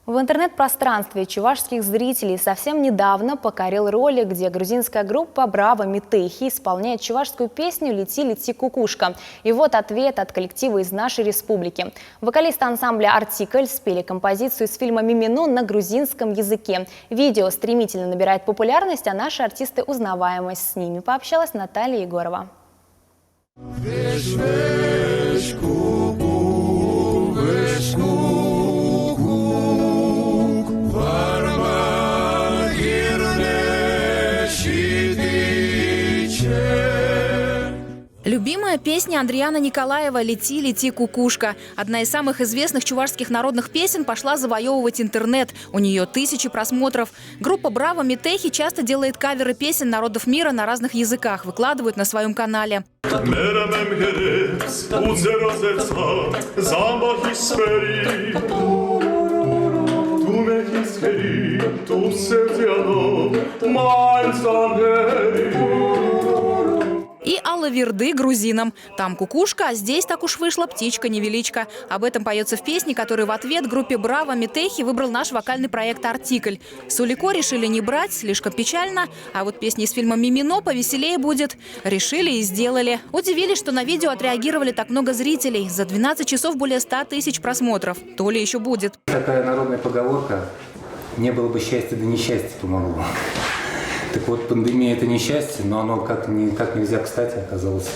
В интернет-пространстве чувашских зрителей совсем недавно покорил ролик, где грузинская группа «Браво Митехи» исполняет чувашскую песню «Лети, лети, кукушка». И вот ответ от коллектива из нашей республики. Вокалисты ансамбля «Артикль» спели композицию из фильма «Мимино» на грузинском языке. Видео стремительно набирает популярность, а наши артисты узнаваемость. С ними пообщалась Наталья Егорова. Любимая песня Андриана Николаева «Лети, лети, кукушка». Одна из самых известных чувашских народных песен пошла завоевывать интернет. У нее тысячи просмотров. Группа «Браво Митехи» часто делает каверы песен народов мира на разных языках, выкладывают на своем канале. И Алла Верды грузинам. Там кукушка, а здесь так уж вышла птичка-невеличка. Об этом поется в песне, которую в ответ группе «Браво Митехи» выбрал наш вокальный проект «Артикль». Сулико решили не брать, слишком печально. А вот песня из фильма «Мимино» повеселее будет. Решили и сделали. Удивились, что на видео отреагировали так много зрителей. За 12 часов более 100 тысяч просмотров. То ли еще будет. Такая народная поговорка: не было бы счастья, да несчастье помогло. Так вот, пандемия – это несчастье, но оно как нельзя кстати оказалось.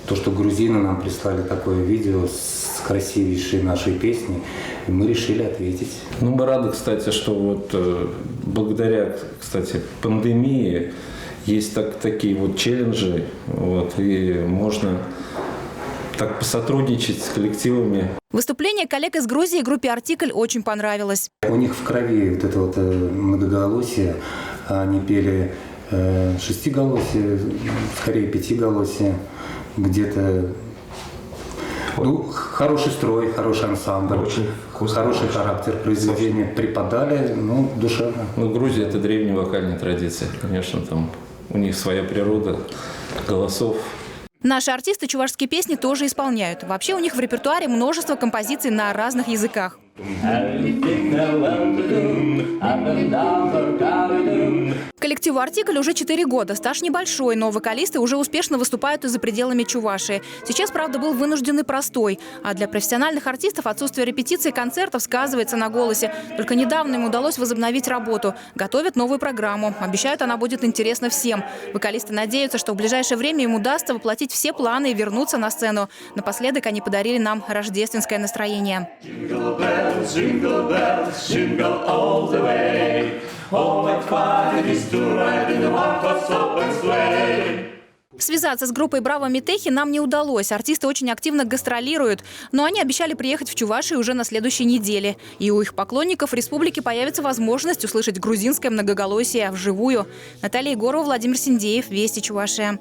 То, что грузины нам прислали такое видео с красивейшей нашей песней, и мы решили ответить. Ну, мы рады, кстати, что вот благодаря, кстати, пандемии есть такие вот челленджи, вот, и можно так посотрудничать с коллективами. Выступление коллег из Грузии группе «Артикль» очень понравилось. У них в крови вот это вот многоголосие. Они пели шестиголосие, скорее пятиголосие, где-то хороший строй, хороший ансамбль, хороший характер произведения преподали, душевно. Грузия – это древняя вокальная традиция, конечно, там у них своя природа голосов. Наши артисты чувашские песни тоже исполняют. Вообще у них в репертуаре множество композиций на разных языках. Коллективу «Артикль» уже 4 года. Стаж небольшой, но вокалисты уже успешно выступают и за пределами Чувашии. Сейчас, правда, был вынужденный простой. А для профессиональных артистов отсутствие репетиций и концертов сказывается на голосе. Только недавно им удалось возобновить работу. Готовят новую программу. Обещают, она будет интересна всем. Вокалисты надеются, что в ближайшее время им удастся воплотить все планы и вернуться на сцену. Напоследок они подарили нам рождественское настроение. Jingle bells, jingle all the way. Oh, what fun it is to ride in a one-horse open sleigh. Связаться с группой «Браво Митехи» нам не удалось. Артисты очень активно гастролируют. Но они обещали приехать в Чувашию уже на следующей неделе. И у их поклонников в республике появится возможность услышать грузинское многоголосие вживую. Наталья Егорова, Владимир Синдеев, Вести Чувашия.